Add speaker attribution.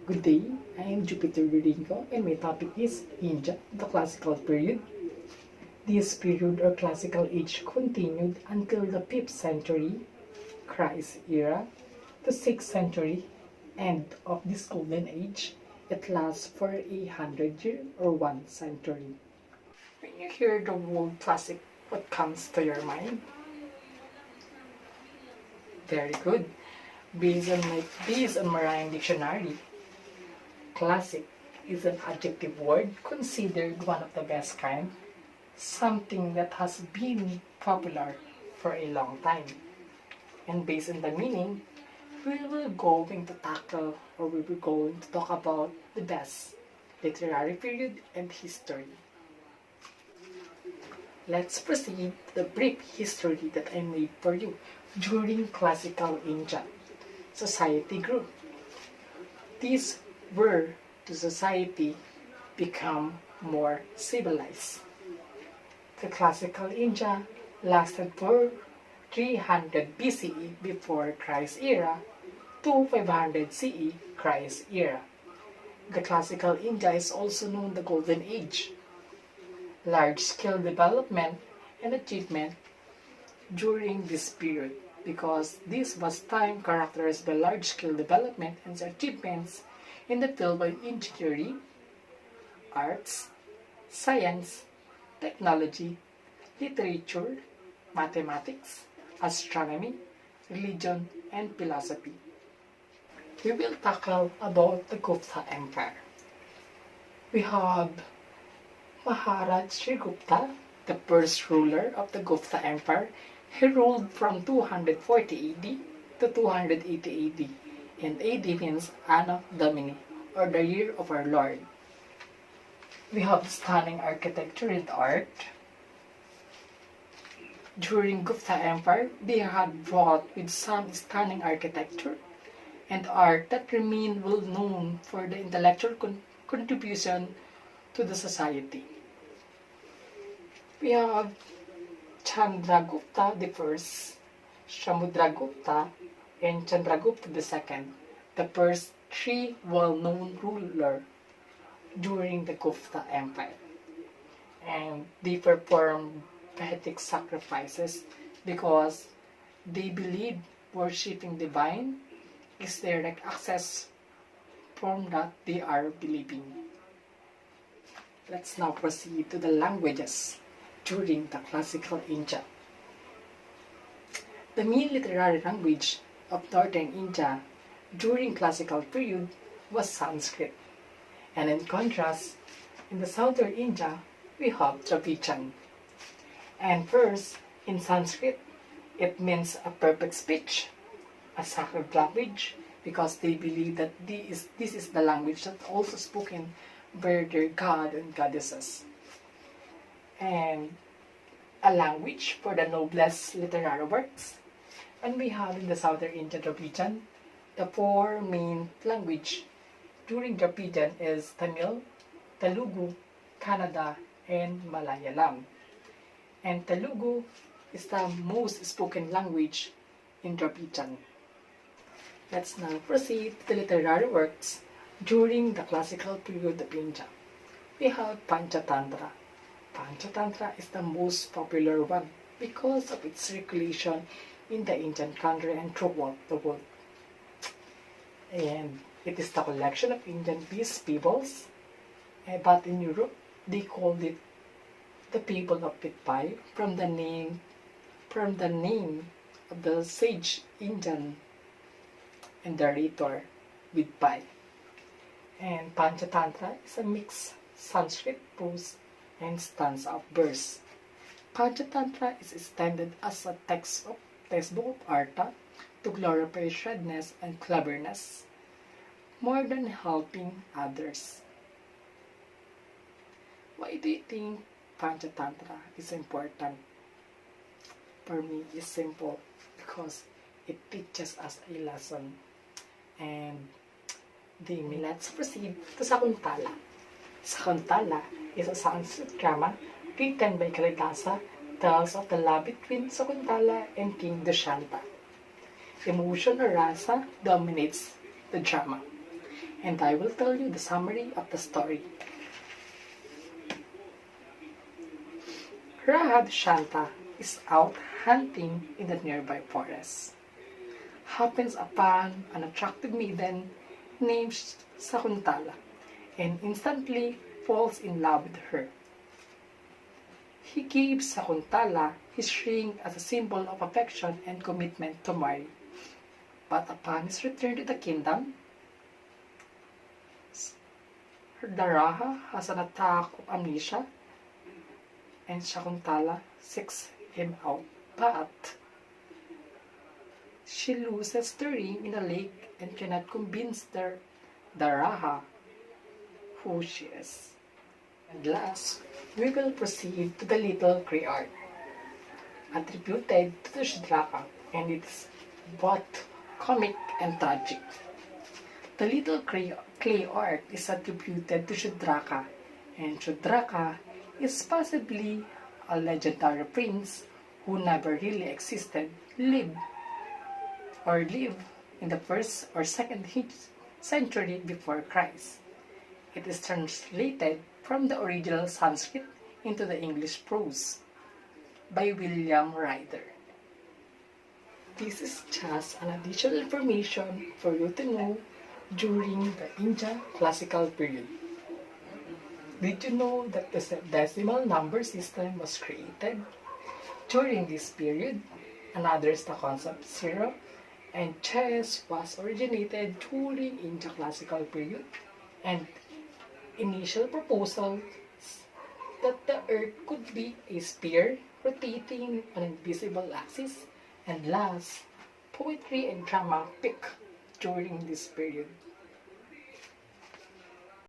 Speaker 1: Good day, I am Jupither Doringo and my topic is India, the classical period. This period or classical age continued until the 5th century Christ era, the 6th century end of this golden age. It lasts for 100 years or 1 century. When you hear the word classic, what comes to your mind? Very good. Based on Marine Dictionary, classic is an adjective word considered one of the best kind, something that has been popular for a long time. And based on the meaning, we will going to tackle or we will going to talk about the best literary period and history. Let's proceed to the brief history that I made for you during classical India. Society grew. These were the society become more civilized. The classical India lasted for 300 BCE before Christ era to 500 CE Christ era. The classical India is also known the Golden Age. Large-scale development and achievement during this period because this was time characterized by large-scale development and achievements in the field of engineering, arts, science, technology, literature, mathematics, astronomy, religion, and philosophy. We will tackle about the Gupta Empire. We have Maharaj Shrigupta, the first ruler of the Gupta Empire. He ruled from 240 AD to 280 AD, and AD means Anno Domini, or the year of our Lord. We have stunning architecture and art. During Gupta Empire, they had brought with some stunning architecture and art that remain well known for the intellectual contribution to the society. We have Chandragupta I, Samudragupta, and Chandragupta II, the first three well-known rulers during the Gupta Empire. And they performed Vedic sacrifices because they believed worshipping divine is their direct access from that they are believing. Let's now proceed to the languages during the classical India. The main literary language of northern India during classical period was Sanskrit. And in contrast, in the southern India, we have Dravidian. And first, in Sanskrit, it means a perfect speech, a sacred language, because they believe that this is the language that also spoken by their god and goddesses. And a language for the noblest literary works. And we have in the southern India Dravidian, the four main language during Dravidian is Tamil, Telugu, Kannada, and Malayalam. And Telugu is the most spoken language in Dravidian. Let's now proceed to the literary works during the classical period of India. We have Panchatantra. Panchatantra is the most popular one because of its circulation in the Indian country and throughout the world. And it is the collection of Indian peace peoples, but in Europe they called it the people of Pitpai from the name of the sage Indian and narrator Vidpai. And Panchatantra is a mixed Sanskrit prose and stanza of verse. Panchatantra is extended as a textbook of artha to glorify shrewdness and cleverness more than helping others. Why do you think Panchatantra is important? For me, it's simple because it teaches us a lesson. And let's proceed to Sakuntala. Sakuntala is a Sanskrit drama written by Kalidasa, tells of the love between Sakuntala and King Dushyanta. Emotion or rasa dominates the drama. and I will tell you the summary of the story. Shanta is out hunting in the nearby forest. Happens upon an attractive maiden named Sakuntala and instantly falls in love with her. He gives Sakuntala his ring as a symbol of affection and commitment to marry. But upon his return to the kingdom, Daraha has an attack of amnesia and Shakuntala seeks him out, but she loses the ring in a lake and cannot convince Daraha who she is. And last, we will proceed to the little clay art, attributed to the Shudraka, and it's both comic and tragic. The little clay art is attributed to Shudraka, and Shudraka is possibly a legendary prince who never really existed, lived in the 1st or 2nd century before Christ. It is translated from the original Sanskrit into the English prose by William Ryder. This is just an additional information for you to know during the Indian classical period. Did you know that the decimal number system was created during this period? Another is the concept zero, and chess was originated during Indian classical period, and initial proposal that the earth could be a sphere rotating on an invisible axis, and last, poetry and drama peak during this period.